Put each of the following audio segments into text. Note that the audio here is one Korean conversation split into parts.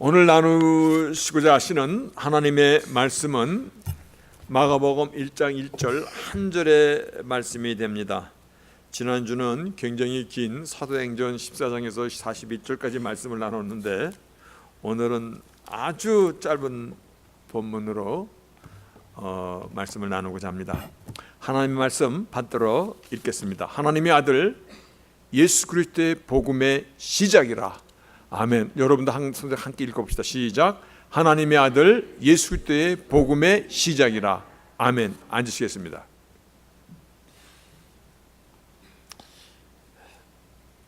오늘 나누시고자 하시는 하나님의 말씀은 마가복음 1장 1절 한 절의 말씀이 됩니다. 지난주는 굉장히 긴 사도행전 14장에서 42절까지 말씀을 나눴는데 오늘은 아주 짧은 본문으로 말씀을 나누고자 합니다. 하나님의 말씀 받들어 읽겠습니다. 하나님의 아들 예수 그리스도의 복음의 시작이라. 아멘. 여러분도 함께 읽어봅시다. 시작. 하나님의 아들 예수 그리스도의 복음의 시작이라. 아멘. 앉으시겠습니다.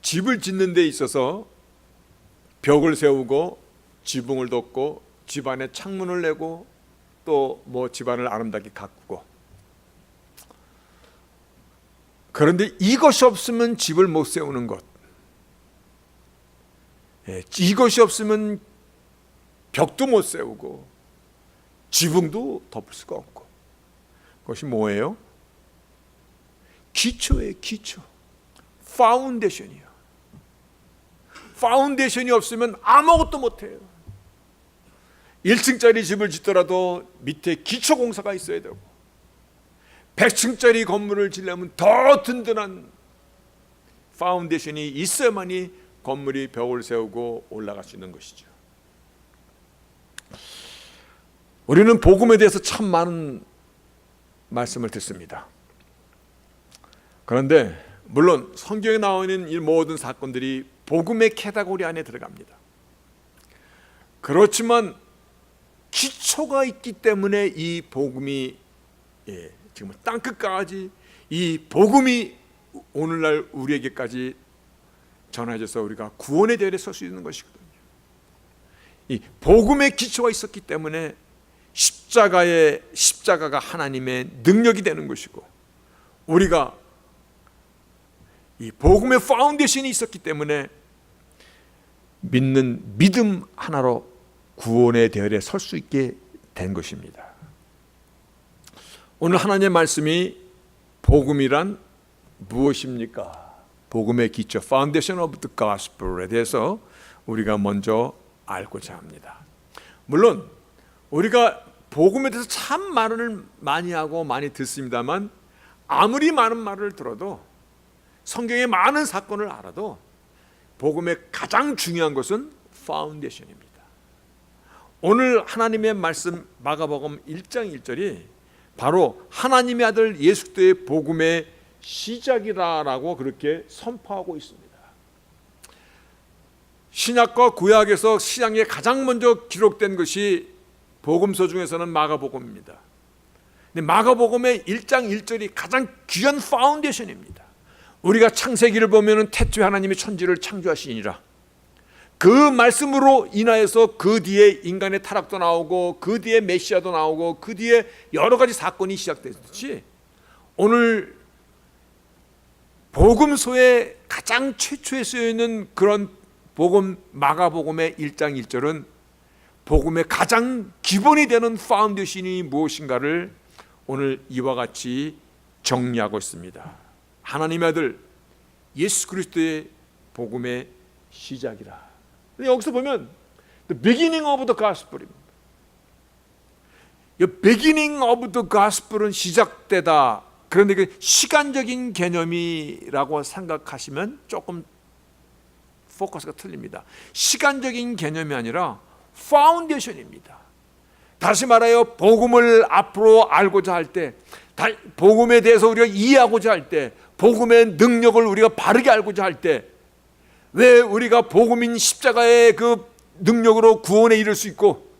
집을 짓는 데 있어서 벽을 세우고 지붕을 덮고 집안에 창문을 내고 또 집안을 아름답게 가꾸고, 그런데 이것이 없으면 집을 못 세우는 것, 이것이 없으면 벽도 못 세우고 지붕도 덮을 수가 없고, 그것이 뭐예요? 기초예요. 기초. 파운데이션이요. 파운데이션이 없으면 아무것도 못해요. 1층짜리 집을 짓더라도 밑에 기초 공사가 있어야 되고, 100층짜리 건물을 지려면 더 든든한 파운데이션이 있어야만이 건물이 벽을 세우고 올라갈 수 있는 것이죠. 우리는 복음에 대해서 참 많은 말씀을 듣습니다. 그런데 물론 성경에 나와 있는 이 모든 사건들이 복음의 카테고리 안에 들어갑니다. 그렇지만 기초가 있기 때문에 이 복음이 지금 땅끝까지 이 복음이 오늘날 우리에게까지 전해져서 우리가 구원의 대열에 설 수 있는 것이거든요. 이 복음의 기초가 있었기 때문에 십자가가 하나님의 능력이 되는 것이고, 우리가 이 복음의 파운데이션이 있었기 때문에 믿는 믿음 하나로 구원의 대열에 설 수 있게 된 것입니다. 오늘 하나님의 말씀이 복음이란 무엇입니까? 복음의 기초, Foundation of the Gospel에 대해서 우리가 먼저 알고자 합니다. 물론 우리가 복음에 대해서 참 말을 많이 하고 많이 듣습니다만, 아무리 많은 말을 들어도, 성경의 많은 사건을 알아도 복음의 가장 중요한 것은 파운데이션입니다. 오늘 하나님의 말씀 마가복음 1장 1절이 바로 하나님의 아들 예수 그리스도의 복음의 시작이라고 그렇게 선포하고 있습니다. 신약과 구약에서 신약에 가장 먼저 기록된 것이 복음서 중에서는 마가복음입니다. 근데 마가복음의 1장 1절이 가장 귀한 파운데이션입니다. 우리가 창세기를 보면 태초에 하나님이 천지를 창조하시니라, 그 말씀으로 인하여서 그 뒤에 인간의 타락도 나오고 그 뒤에 메시아도 나오고 그 뒤에 여러 가지 사건이 시작됐듯이, 오늘 복음서에 가장 최초에 쓰여있는 그런 복음 마가복음의 1장 1절은 복음의 가장 기본이 되는 파운데이션이 무엇인가를 오늘 이와 같이 정리하고 있습니다. 하나님의 아들 예수 그리스도의 복음의 시작이라. 여기서 보면 The beginning of the gospel입니다. The beginning of the gospel은 시작되다. 그런데 그 시간적인 개념이라고 생각하시면 조금 포커스가 틀립니다. 시간적인 개념이 아니라 파운데이션입니다. 다시 말하여 복음을 앞으로 알고자 할 때, 복음에 대해서 우리가 이해하고자 할 때, 복음의 능력을 우리가 바르게 알고자 할 때, 왜 우리가 복음인 십자가의 그 능력으로 구원에 이를 수 있고,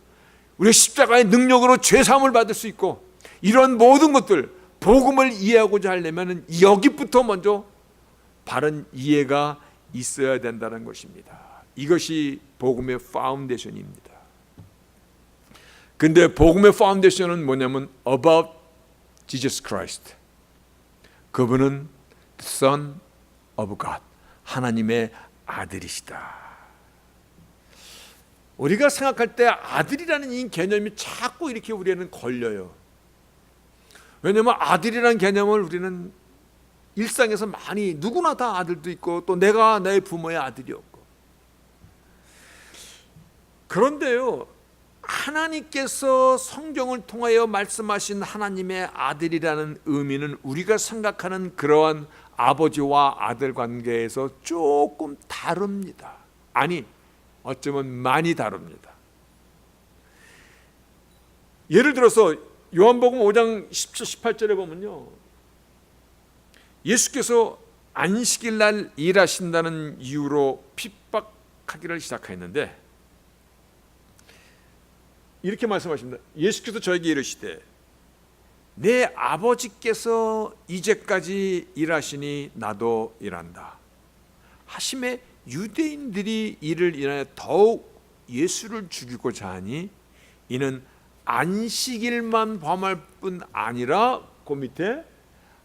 우리가 십자가의 능력으로 죄사함을 받을 수 있고, 이런 모든 것들, 복음을 이해하고자 하려면 여기부터 먼저 바른 이해가 있어야 된다는 것입니다. 이것이 복음의 파운데이션입니다. 근데 복음의 파운데이션은 뭐냐면 about Jesus Christ. 그분은 Son of God, 하나님의 아들이시다. 우리가 생각할 때 아들이라는 이 개념이 자꾸 이렇게 우리에는 걸려요. 왜냐하면 아들이라는 개념을 우리는 일상에서 많이, 누구나 다 아들도 있고 또 내가 내 부모의 아들이었고, 그런데요, 하나님께서 성경을 통하여 말씀하신 하나님의 아들이라는 의미는 우리가 생각하는 그러한 아버지와 아들 관계에서 조금 다릅니다. 아니, 어쩌면 많이 다릅니다. 예를 들어서 요한복음 5장 17, 18절에 보면요, 예수께서 안식일 날 일하신다는 이유로 핍박하기를 시작했는데 이렇게 말씀하십니다. 예수께서 저에게 이르시되 내 아버지께서 이제까지 일하시니 나도 일한다 하심에 유대인들이 이를 인하여 더욱 예수를 죽이고자 하니 이는 안식일만 범할 뿐 아니라 그 밑에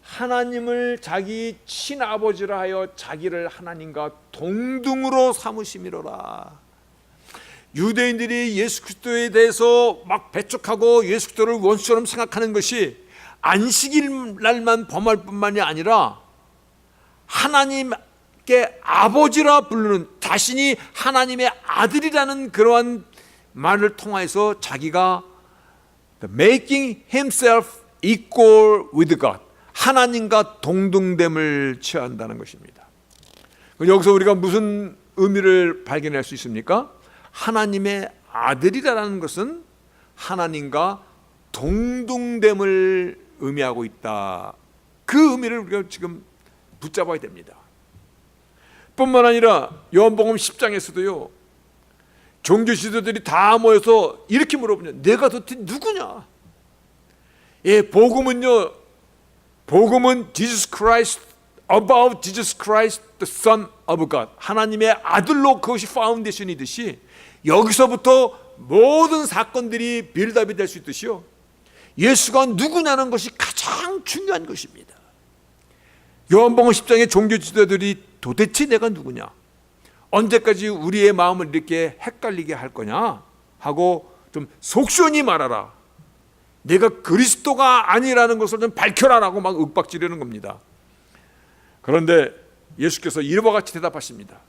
하나님을 자기 친아버지라 하여 자기를 하나님과 동등으로 삼으심이로라. 유대인들이 예수 그리스도에 대해서 막 배척하고 예수 그리스도를 원수처럼 생각하는 것이 안식일 날만 범할 뿐만이 아니라 하나님께 아버지라 부르는, 자신이 하나님의 아들이라는 그러한 말을 통해서 자기가 making himself equal with God, 하나님과 동등됨을 취한다는 것입니다. 여기서 우리가 무슨 의미를 발견할 수 있습니까? 하나님의 아들이라는 것은 하나님과 동등됨을 의미하고 있다. 그 의미를 우리가 지금 붙잡아야 됩니다. 뿐만 아니라 요한복음 10장에서도요, 종교 지도들이 다 모여서 이렇게 물어보냐, 내가 도대체 누구냐? 예, 복음은 Jesus Christ, about Jesus Christ, the Son of God, 하나님의 아들로 그것이 파운데이션이듯이 여기서부터 모든 사건들이 빌드업이 될 수 있듯이요, 예수가 누구냐는 것이 가장 중요한 것입니다. 요한복음 10장의 종교 지도들이 도대체 내가 누구냐, 언제까지 우리의 마음을 이렇게 헷갈리게 할 거냐 하고 좀 속시원히 말하라, 내가 그리스도가 아니라는 것을 좀 밝혀라라고 막 윽박지르는 겁니다. 그런데 예수께서 이와 같이 대답하십니다.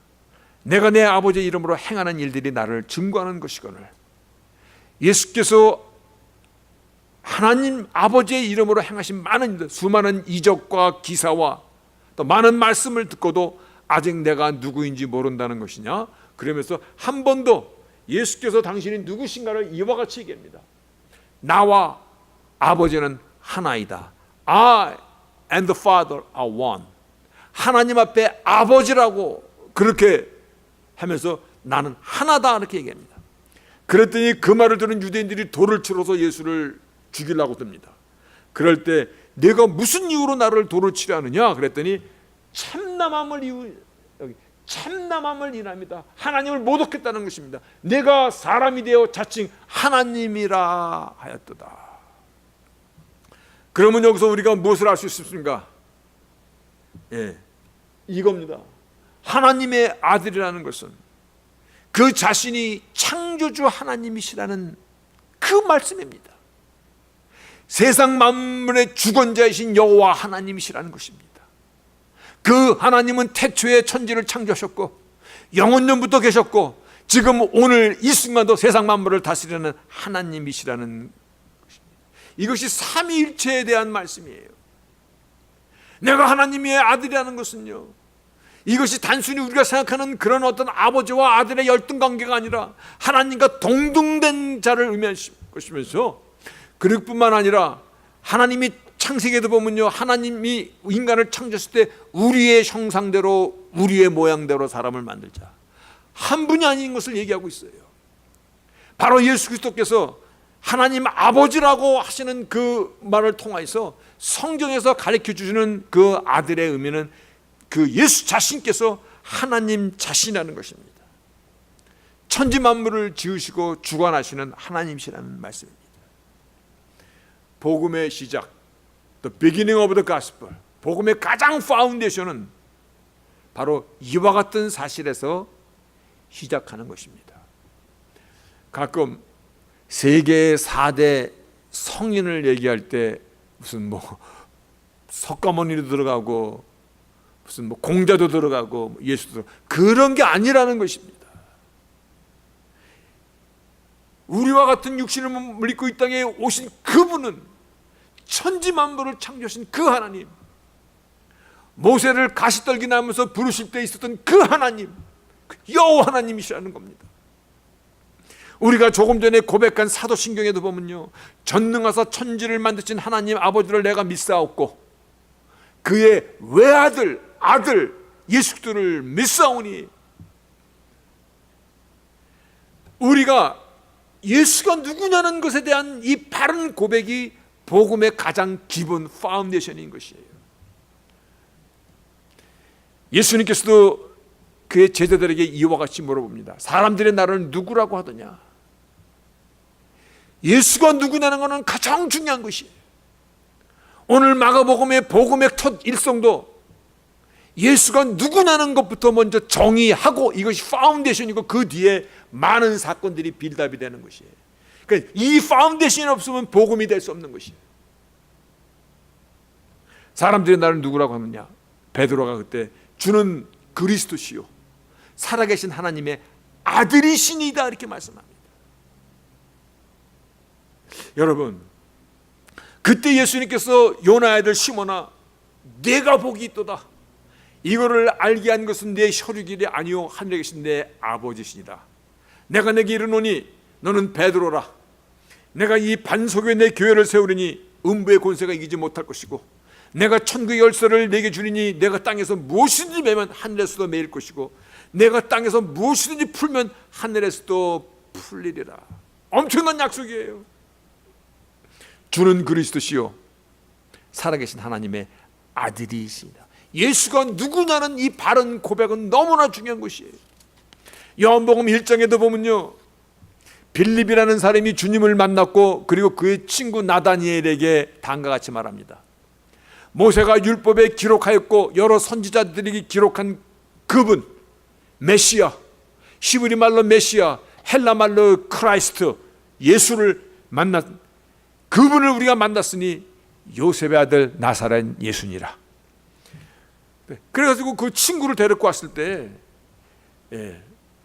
내가 내 아버지의 이름으로 행하는 일들이 나를 증거하는 것이거늘. 예수께서 하나님 아버지의 이름으로 행하신 많은 일들, 수많은 이적과 기사와 또 많은 말씀을 듣고도 아직 내가 누구인지 모른다는 것이냐? 그러면서 한 번도 예수께서 당신이 누구신가를 이와 같이 얘기합니다. 나와 아버지는 하나이다. I and the Father are one. 하나님 앞에 아버지라고 그렇게 하면서 나는 하나다 이렇게 얘기합니다. 그랬더니 그 말을 들은 유대인들이 돌을 치러서 예수를 죽이려고 듭니다. 그럴 때 내가 무슨 이유로 나를 돌을 치려 하느냐 그랬더니 참남함을 인합니다. 하나님을 모독했다는 것입니다. 내가 사람이 되어 자칭 하나님이라 하였도다. 그러면 여기서 우리가 무엇을 알 수 있습니까? 예, 이겁니다. 하나님의 아들이라는 것은 그 자신이 창조주 하나님이시라는 그 말씀입니다. 세상 만물의 주권자이신 여호와 하나님이시라는 것입니다. 그 하나님은 태초에 천지를 창조하셨고 영원전부터 계셨고 지금 오늘 이 순간도 세상 만물을 다스리는 하나님이시라는 것입니다. 이것이 삼위일체에 대한 말씀이에요. 내가 하나님의 아들이라는 것은요, 이것이 단순히 우리가 생각하는 그런 어떤 아버지와 아들의 열등관계가 아니라 하나님과 동등된 자를 의미할 것이면서, 그럴 뿐만 아니라 하나님이 창세기에도 보면요, 하나님이 인간을 창조했을 때 우리의 형상대로 우리의 모양대로 사람을 만들자, 한 분이 아닌 것을 얘기하고 있어요. 바로 예수 그리스도께서 하나님 아버지라고 하시는 그 말을 통해서 성경에서 가르쳐 주시는 그 아들의 의미는 그 예수 자신께서 하나님 자신이라는 것입니다. 천지 만물을 지으시고 주관하시는 하나님이시라는 말씀입니다. 복음의 시작, the beginning of the gospel, 복음의 가장 파운데이션은 바로 이와 같은 사실에서 시작하는 것입니다. 가끔 세계 4대 성인을 얘기할 때 무슨 석가모니도 들어가고 무슨 공자도 들어가고 예수도 들어가고, 그런 게 아니라는 것입니다. 우리와 같은 육신을 입고 이 땅에 오신 그분은 천지만물을 창조하신 그 하나님, 모세를 가시떨기 나면서 부르실 때 있었던 그 하나님, 여호와 하나님이시라는 겁니다. 우리가 조금 전에 고백한 사도신경에도 보면요, 전능하사 천지를 만드신 하나님 아버지를 내가 믿사옵고 그의 외아들 아들 예수 그리스도를 믿사오니, 우리가 예수가 누구냐는 것에 대한 이 바른 고백이 복음의 가장 기본 파운데이션인 것이에요. 예수님께서도 그의 제자들에게 이와 같이 물어봅니다. 사람들이 나를 누구라고 하더냐? 예수가 누구냐는 것은 가장 중요한 것이에요. 오늘 마가복음의 복음의 첫 일성도 예수가 누구냐는 것부터 먼저 정의하고, 이것이 파운데이션이고 그 뒤에 많은 사건들이 빌드업이 되는 것이에요. 그러니까 이 파운데이션이 없으면 복음이 될 수 없는 것이에요. 사람들이 나를 누구라고 하느냐? 베드로가 그때 주는 그리스도시요 살아계신 하나님의 아들이시니다 이렇게 말씀합니다. 여러분, 그때 예수님께서 요나 아들 시몬아 내가 복이 있도다, 이거를 알게 한 것은 내 혈육이 아니요 하늘에 계신 내 아버지시니다. 내가 내게 이르노니 너는 베드로라. 내가 이 반석 위에 내 교회를 세우리니 음부의 권세가 이기지 못할 것이고, 내가 천국의 열쇠를 내게 주리니 내가 땅에서 무엇이든지 매면 하늘에서도 매일 것이고, 내가 땅에서 무엇이든지 풀면 하늘에서도 풀리리라. 엄청난 약속이에요. 주는 그리스도시요 살아계신 하나님의 아들이시다. 예수가 누구냐는 이 바른 고백은 너무나 중요한 것이에요. 요한복음 1장에도 보면요, 빌립이라는 사람이 주님을 만났고 그리고 그의 친구 나다니엘에게 다음과 같이 말합니다. 모세가 율법에 기록하였고 여러 선지자들이 기록한 그분, 메시아, 히브리 말로 메시아, 헬라 말로 크라이스트, 예수를 만났, 그분을 우리가 만났으니 요셉의 아들 나사렛 예수니라. 그래가지고 그 친구를 데리고 왔을 때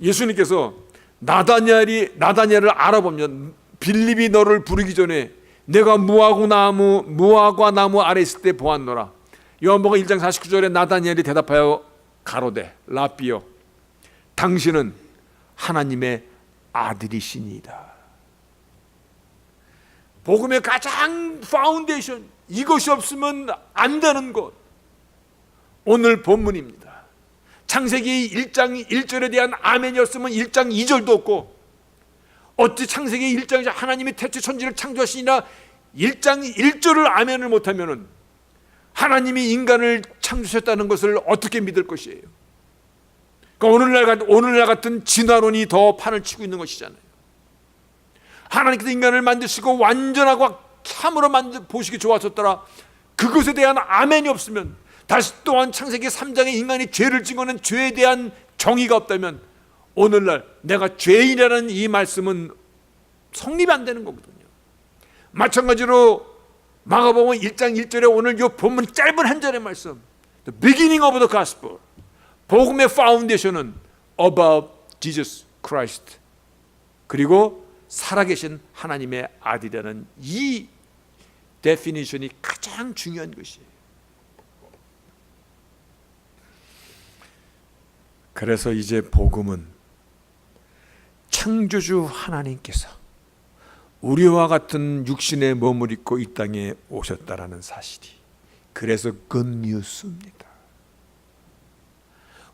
예수님께서 나다니엘을 알아보면, 빌립이 너를 부르기 전에 내가 무화과 나무 아래 있을 때 보았노라. 요한복음 1장 49절에 나다니엘이 대답하여 가로되 라비여 당신은 하나님의 아들이시니이다. 복음의 가장 파운데이션, 이것이 없으면 안 되는 것, 오늘 본문입니다. 창세기 1장 1절에 대한 아멘이 없으면 1장 2절도 없고, 어찌 창세기 1장에서 하나님이 태초 천지를 창조하시니라 1장 1절을 아멘을 못하면 하나님이 인간을 창조하셨다는 것을 어떻게 믿을 것이에요? 그러니까 오늘날 같은 진화론이 더 판을 치고 있는 것이잖아요. 하나님께서 인간을 만드시고 완전하고 참으로 보시기 좋아졌더라, 그것에 대한 아멘이 없으면, 다시 또한 창세기 3장에 인간이 죄를 짓고는 죄에 대한 정의가 없다면, 오늘날 내가 죄인이라는 이 말씀은 성립이 안 되는 거거든요. 마찬가지로 마가복음 1장 1절에 오늘 이 본문 짧은 한 절의 말씀, The beginning of the gospel, 복음의 파운데이션은 above Jesus Christ, 그리고 살아계신 하나님의 아들이라는 이 데피니션이 가장 중요한 것이에요. 그래서 이제 복음은 창조주 하나님께서 우리와 같은 육신의 몸을 입고 이 땅에 오셨다라는 사실이, 그래서 굿뉴스입니다.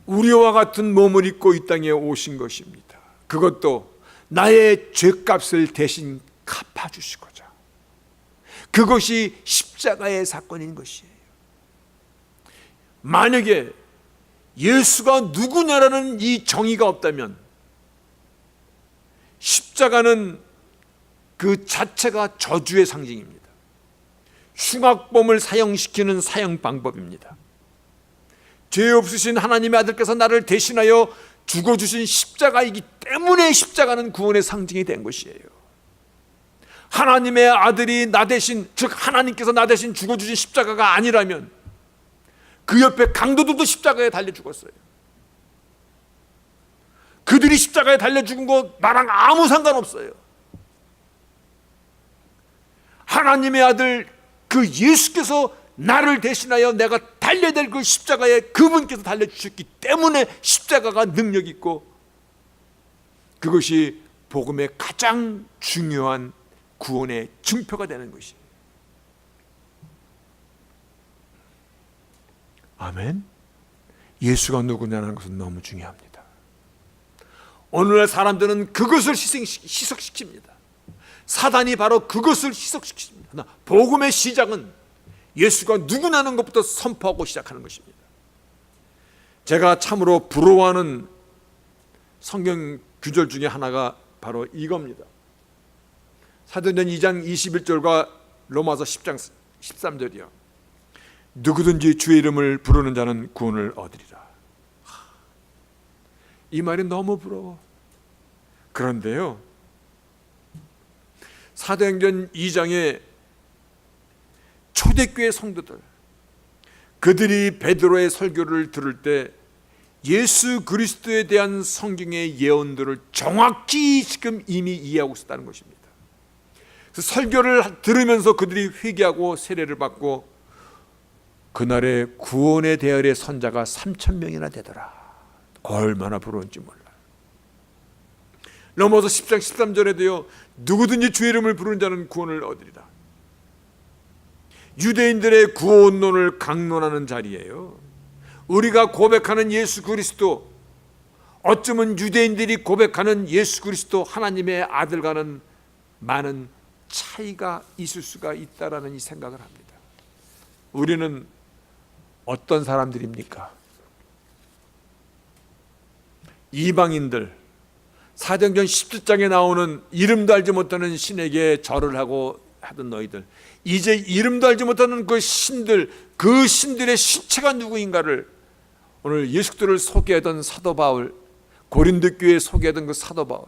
우리와 같은 몸을 입고 이 땅에 오신 것입니다. 그것도 나의 죄값을 대신 갚아주시고자, 그것이 십자가의 사건인 것이에요. 만약에 예수가 누구냐라는 이 정의가 없다면 십자가는 그 자체가 저주의 상징입니다. 흉악범을 사형시키는 사형 방법입니다. 죄 없으신 하나님의 아들께서 나를 대신하여 죽어주신 십자가이기 때문에 십자가는 구원의 상징이 된 것이에요. 하나님의 아들이 나 대신, 즉 하나님께서 나 대신 죽어주신 십자가가 아니라면 그 옆에 강도들도 십자가에 달려 죽었어요. 그들이 십자가에 달려 죽은 거 나랑 아무 상관없어요. 하나님의 아들 그 예수께서 나를 대신하여 내가 달려야 될 그 십자가에 그분께서 달려주셨기 때문에 십자가가 능력 있고, 그것이 복음의 가장 중요한 구원의 증표가 되는 것이에요. 아멘. 예수가 누구냐는 것은 너무 중요합니다. 오늘날 사람들은 그것을 희석시킵니다. 사단이 바로 그것을 희석시킵니다. 복음의 시작은 예수가 누구냐는 것부터 선포하고 시작하는 것입니다. 제가 참으로 부러워하는 성경 구절 중에 하나가 바로 이겁니다. 사도행전 2장 21절과 로마서 10장 13절이요. 누구든지 주의 이름을 부르는 자는 구원을 얻으리라. 이 말이 너무 부러워. 그런데요, 사도행전 2장에 초대교회 성도들, 그들이 베드로의 설교를 들을 때 예수 그리스도에 대한 성경의 예언들을 정확히 지금 이미 이해하고 있었다는 것입니다. 그래서 설교를 들으면서 그들이 회개하고 세례를 받고 그날에 구원의 대열의 선자가 3,000명이나 되더라. 얼마나 부러운지 몰라요. 로마서 10장 13절에도요, 누구든지 주의 이름을 부르는 자는 구원을 얻으리라. 유대인들의 구원론을 강론하는 자리예요. 우리가 고백하는 예수 그리스도, 어쩌면 유대인들이 고백하는 예수 그리스도 하나님의 아들과는 많은 차이가 있을 수가 있다라는 이 생각을 합니다. 우리는 어떤 사람들입니까? 이방인들, 사도행전 17장에 나오는 이름도 알지 못하는 신에게 절을 하고 하던 너희들, 이제 이름도 알지 못하는 그 신들, 그 신들의 실체가 누구인가를 오늘 예수 그리스도를 소개하던 사도 바울, 고린도 교회에 소개하던 그 사도 바울.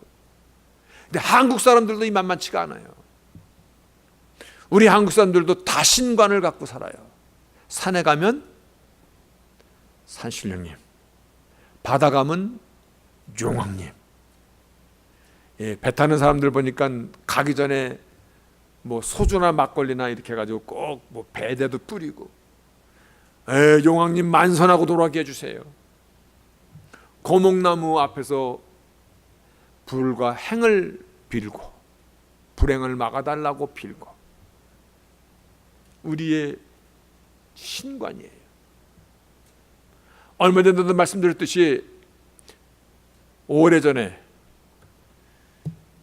근데 한국 사람들도 이 만만치가 않아요. 우리 한국 사람들도 다신관을 갖고 살아요. 산에 가면 산신령님, 바다 가면 용왕님. 예, 배 타는 사람들 보니까 가기 전에 뭐 소주나 막걸리나 이렇게 해가지고 꼭 뭐 배대도 뿌리고, 용왕님 만선하고 돌아가게 해주세요. 고목나무 앞에서 불과 행을 빌고 불행을 막아달라고 빌고, 우리의 신관이에요. 얼마 전에도 말씀드렸듯이 오래전에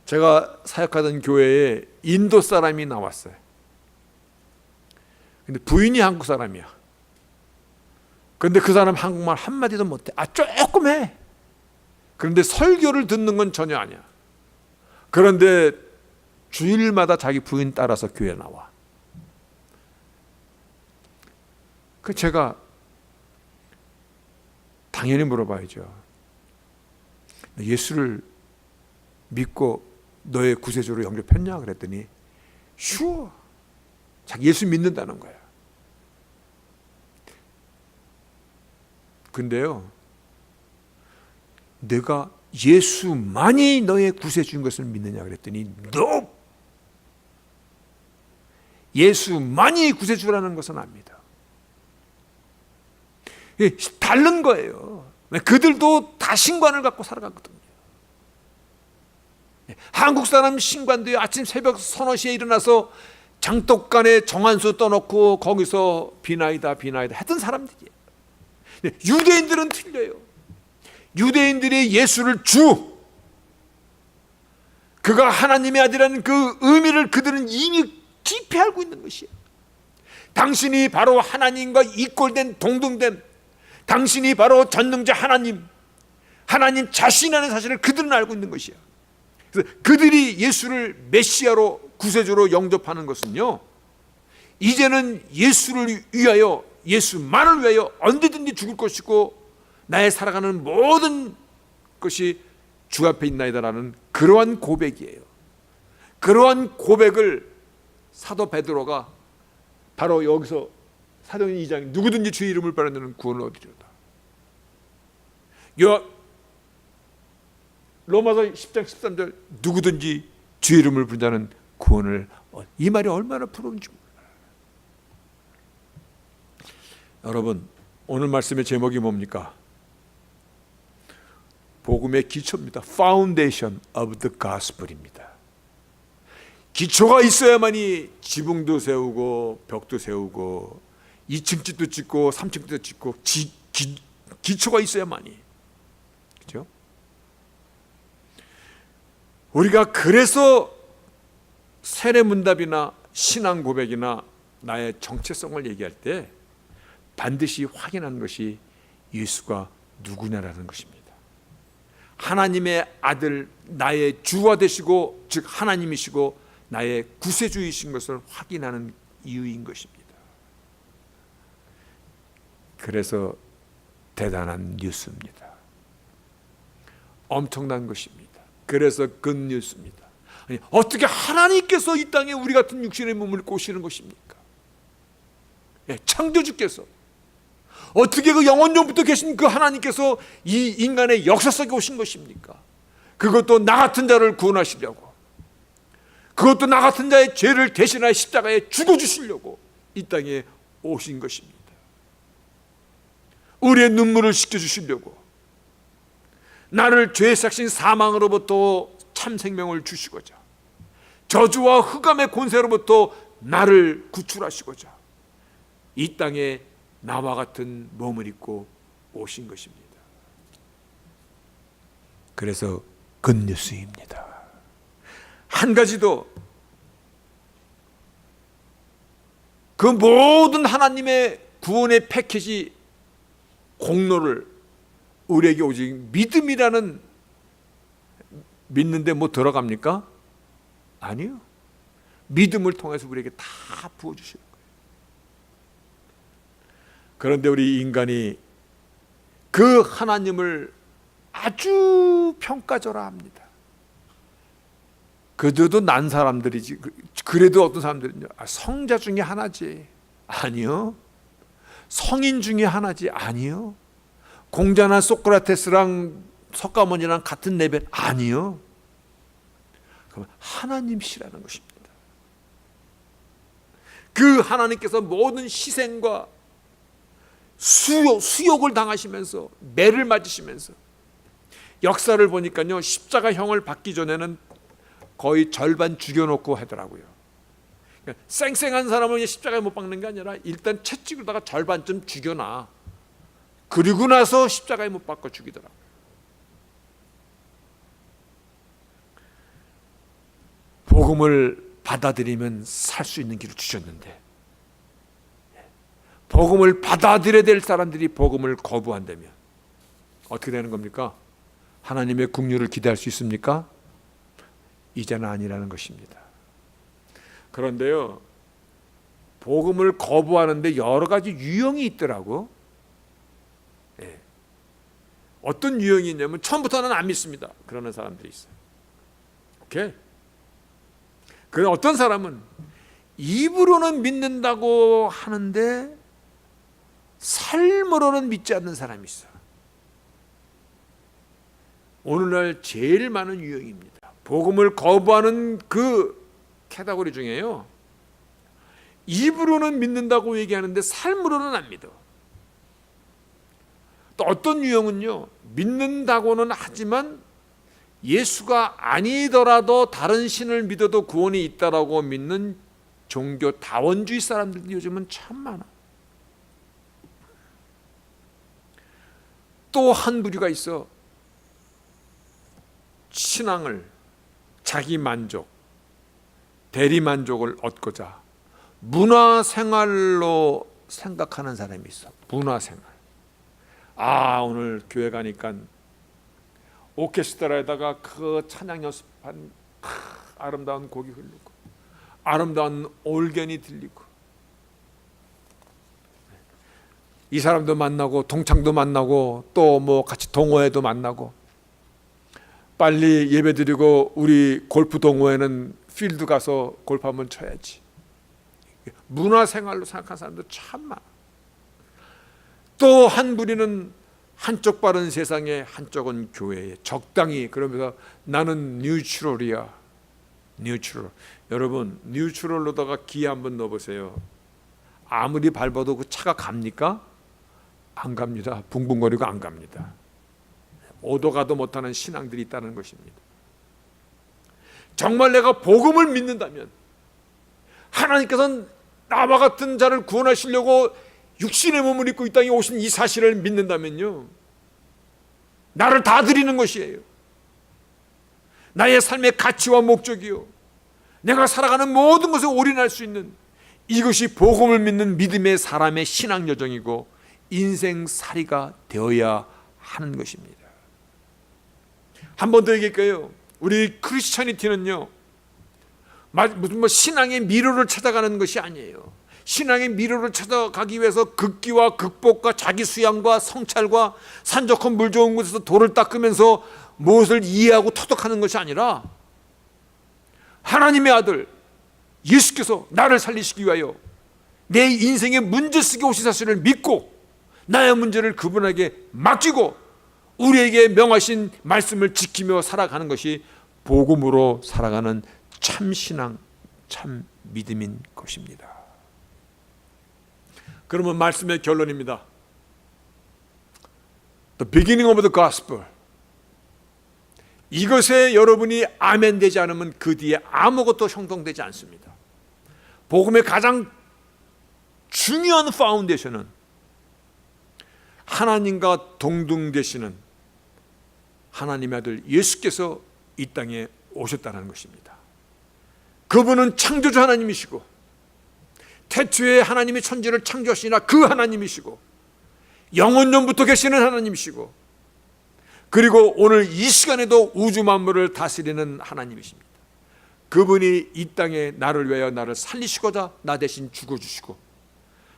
제가 사역하던 교회에 인도 사람이 나왔어요. 근데 부인이 한국 사람이야. 근데 그 사람 한국말 한마디도 못해. 조금 해. 그런데 설교를 듣는 건 전혀 아니야. 그런데 주일마다 자기 부인 따라서 교회에 나와. 그 제가 당연히 물어봐야죠. 예수를 믿고 너의 구세주로 영접했냐 그랬더니 쉬워. 자기 예수 믿는다는 거야. 근데요, 내가 예수만이 너의 구세주인 것을 믿느냐 그랬더니 no! 예수만이 구세주라는 것은 압니다. 다른 거예요. 그들도 다 신관을 갖고 살아갔거든요. 한국 사람 신관도요, 아침 새벽 서너 시에 일어나서 장독간에 정한수 떠놓고 거기서 비나이다 했던 사람들이에요. 유대인들은 틀려요. 유대인들이 예수를 주, 그가 하나님의 아들이라는 그 의미를 그들은 이미 깊이 알고 있는 것이에요. 당신이 바로 하나님과 이꼴된 동등됨, 당신이 바로 전능자 하나님 자신이라는 사실을 그들은 알고 있는 것이에요. 그래서 그들이 예수를 메시아로, 구세주로 영접하는 것은요, 이제는 예수를 위하여, 예수만을 위하여 언제든지 죽을 것이고 나의 살아가는 모든 것이 주 앞에 있나이다라는 그러한 고백이에요. 그러한 고백을 사도 베드로가 바로 여기서 사도행전 2장, 누구든지 주의 이름을 바라는 구원을 얻으리로다. 로마서 10장 13절, 누구든지 주의 이름을 부르는 자는 구원을 이 말이 얼마나 부러운지 몰라요. 여러분, 오늘 말씀의 제목이 뭡니까? 복음의 기초입니다. Foundation of the Gospel입니다. 기초가 있어야만이 지붕도 세우고 벽도 세우고 2층 집도 짓고 3층 집도 짓고 기초가 있어야만이. 그렇죠? 우리가 그래서 세례문답이나 신앙 고백이나 나의 정체성을 얘기할 때 반드시 확인하는 것이 예수가 누구냐라는 것입니다. 하나님의 아들, 나의 주가 되시고 즉 하나님이시고 나의 구세주이신 것을 확인하는 이유인 것입니다. 그래서 대단한 뉴스입니다. 엄청난 것입니다. 그래서 굿뉴스입니다. 아니, 어떻게 하나님께서 이 땅에 우리 같은 육신의 몸을 꼬시는 것입니까? 예, 창조주께서 어떻게 그 영원전부터 계신 그 하나님께서 이 인간의 역사 속에 오신 것입니까? 그것도 나 같은 자를 구원하시려고, 그것도 나 같은 자의 죄를 대신하여 십자가에 죽어주시려고 이 땅에 오신 것입니다. 우리의 눈물을 씻겨주시려고, 나를 죄의 삭신 사망으로부터 참 생명을 주시고자, 저주와 흑암의 권세로부터 나를 구출하시고자 이 땅에 나와 같은 몸을 입고 오신 것입니다. 그래서 굿뉴스입니다. 한 가지 더, 그 모든 하나님의 구원의 패키지 공로를 우리에게 오직 믿음이라는, 믿는데 뭐 들어갑니까? 아니요. 믿음을 통해서 우리에게 다 부어주시는 거예요. 그런데 우리 인간이 그 하나님을 아주 평가절하합니다. 그들도 난 사람들이지. 그래도 어떤 사람들은요, 성자 중에 하나지. 아니요. 성인 중에 하나지. 아니요. 공자나 소크라테스랑 석가모니랑 같은 레벨. 아니요. 그럼 하나님이시라는 것입니다. 그 하나님께서 모든 희생과 수욕을 당하시면서 매를 맞으시면서, 역사를 보니까요, 십자가형을 받기 전에는 거의 절반 죽여놓고 하더라고요. 그러니까 쌩쌩한 사람을 십자가에 못 박는 게 아니라 일단 채찍으로다가 절반쯤 죽여놔. 그리고 나서 십자가에 못 박고 죽이더라고요. 복음을 받아들이면 살 수 있는 길을 주셨는데, 복음을 받아들여야 될 사람들이 복음을 거부한다면 어떻게 되는 겁니까? 하나님의 긍휼을 기대할 수 있습니까? 이제는 아니라는 것입니다. 그런데요, 복음을 거부하는데 여러 가지 유형이 있더라고. 예. 어떤 유형이 있냐면, 처음부터는 안 믿습니다 그러는 사람들이 있어요. 오케이. 그런데 어떤 사람은 입으로는 믿는다고 하는데 삶으로는 믿지 않는 사람이 있어요. 오늘날 제일 많은 유형입니다. 복음을 거부하는 그 카테고리 중에요, 입으로는 믿는다고 얘기하는데 삶으로는 안 믿어. 또 어떤 유형은요, 믿는다고는 하지만 예수가 아니더라도 다른 신을 믿어도 구원이 있다라고 믿는 종교 다원주의 사람들이 요즘은 참 많아. 또 한 부류가 있어. 신앙을 자기 만족, 대리 만족을 얻고자 문화생활로 생각하는 사람이 있어. 문화생활. 아, 오늘 교회 가니까 오케스트라에다가 그 찬양 연습한 아름다운 곡이 흐르고 아름다운 올견이 들리고, 이 사람도 만나고 동창도 만나고 또 뭐 같이 동호회도 만나고, 빨리 예배드리고 우리 골프 동호회는 필드 가서 골프 한번 쳐야지. 문화생활로 생각하는 사람들 참 많아. 또 한 부리는 한쪽 발은 세상에 한쪽은 교회에 적당히, 그러면서 나는 뉴트럴이야. 뉴트럴. 여러분, 뉴트럴로다가 기 한번 넣어보세요. 아무리 밟아도 그 차가 갑니까? 안 갑니다. 붕붕거리고 안 갑니다. 오도 가도 못하는 신앙들이 있다는 것입니다. 정말 내가 복음을 믿는다면, 하나님께서는 나와 같은 자를 구원하시려고 육신의 몸을 입고 이 땅에 오신 이 사실을 믿는다면요, 나를 다 드리는 것이에요. 나의 삶의 가치와 목적이요, 내가 살아가는 모든 것에 올인할 수 있는, 이것이 복음을 믿는 믿음의 사람의 신앙 여정이고 인생살이가 되어야 하는 것입니다. 한 번 더 얘기할까요? 우리 크리스찬이티는요, 무슨 신앙의 미로를 찾아가는 것이 아니에요. 신앙의 미로를 찾아가기 위해서 극기와 극복과 자기 수양과 성찰과 산적한 물 좋은 곳에서 돌을 닦으면서 무엇을 이해하고 터득하는 것이 아니라, 하나님의 아들 예수께서 나를 살리시기 위하여 내 인생의 문제 속에 오신 사실을 믿고 나의 문제를 그분에게 맡기고 우리에게 명하신 말씀을 지키며 살아가는 것이 복음으로 살아가는 참 신앙, 참 믿음인 것입니다. 그러면 말씀의 결론입니다. The beginning of the gospel. 이것에 여러분이 아멘 되지 않으면 그 뒤에 아무것도 형성되지 않습니다. 복음의 가장 중요한 파운데이션은 하나님과 동등되시는 하나님의 아들 예수께서 이 땅에 오셨다는 것입니다. 그분은 창조주 하나님이시고 태초에 하나님이 천지를 창조하시나 그 하나님이시고 영원전부터 계시는 하나님이시고, 그리고 오늘 이 시간에도 우주 만물을 다스리는 하나님이십니다. 그분이 이 땅에 나를 위하여 나를 살리시고자 나 대신 죽어주시고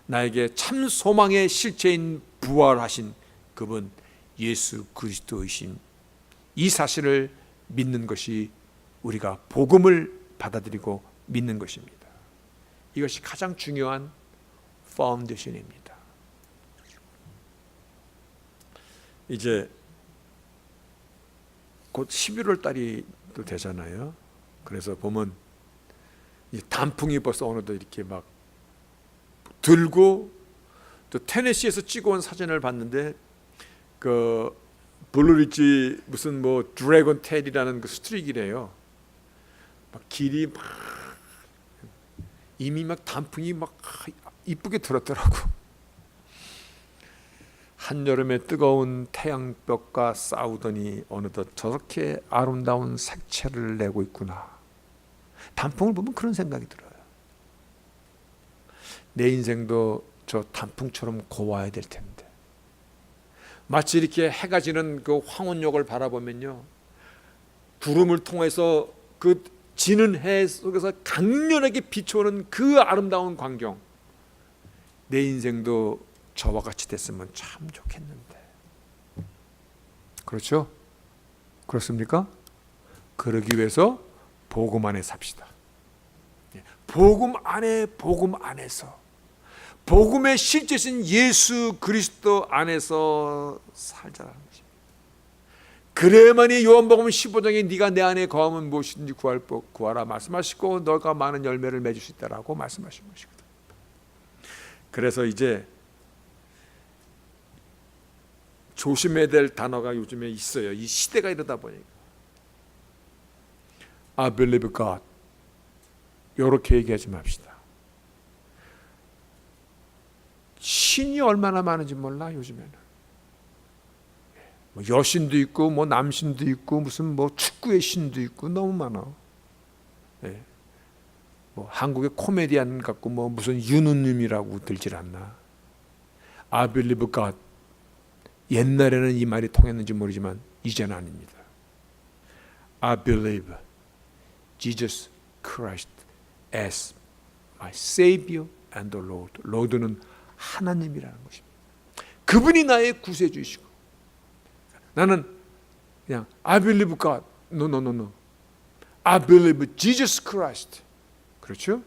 나에게 참 소망의 실체인 부활하신 그분 예수 그리스도이신 이 사실을 믿는 것이 우리가 복음을 받아들이고 믿는 것입니다. 이것이 가장 중요한 파운데이션입니다. 이제 곧 11월 달이 또 되잖아요. 그래서 보면 이 단풍이 벌써 어느덧 이렇게 막 들고, 또 테네시에서 찍어온 사진을 봤는데 그 블루리지 무슨 뭐 드래곤 테일이라는 그 스트릭이래요. 막 길이 막 이미 막 단풍이 막 이쁘게 들었더라고. 한여름에 뜨거운 태양볕과 싸우더니 어느덧 저렇게 아름다운 색채를 내고 있구나. 단풍을 보면 그런 생각이 들어요. 내 인생도 저 단풍처럼 고와야 될 텐데. 마치 이렇게 해가 지는 그 황혼역을 바라보면요, 구름을 통해서 그 지는 해 속에서 강렬하게 비춰오는 그 아름다운 광경, 내 인생도 저와 같이 됐으면 참 좋겠는데. 그렇죠? 그렇습니까? 그러기 위해서 복음 안에 삽시다. 복음 안에, 복음 안에서, 복음의 실제신 예수 그리스도 안에서 살자라는 것입니다. 그래야만이 요한복음 15장에 네가 내 안에 거하면 무엇이든지 구하라 말씀하시고 너가 많은 열매를 맺을 수 있다라고 말씀하신 것이거든. 그래서 이제 조심해야 될 단어가 요즘에 있어요. 이 시대가 이러다 보니까 I believe God 이렇게 얘기하지 맙시다. 신이 얼마나 많은지 몰라. 요즘에는 뭐 여신도 있고 뭐 남신도 있고 무슨 뭐 축구의 신도 있고 너무 많아. 네. 뭐 한국의 코미디언 같고 뭐 무슨 윤우님이라고 들질 않나. I believe God. 옛날에는 이 말이 통했는지 모르지만 이제는 아닙니다. I believe Jesus Christ as my Savior and the Lord. Lord는 하나님이라는 것입니다. 그분이 나의 구세주이시고, 나는 그냥 I believe God. No. I believe Jesus Christ. 그렇죠?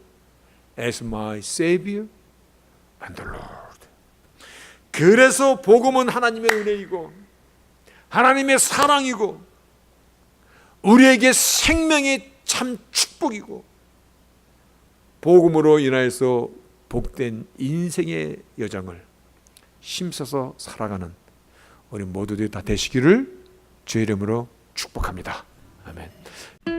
As my Savior and the Lord. 그래서 복음은 하나님의 은혜이고 하나님의 사랑이고 우리에게 생명의 참 축복이고 복음으로 인하여서 복된 인생의 여정을 힘써서 살아가는 우리 모두들이 다 되시기를 주의 이름으로 축복합니다. 아멘.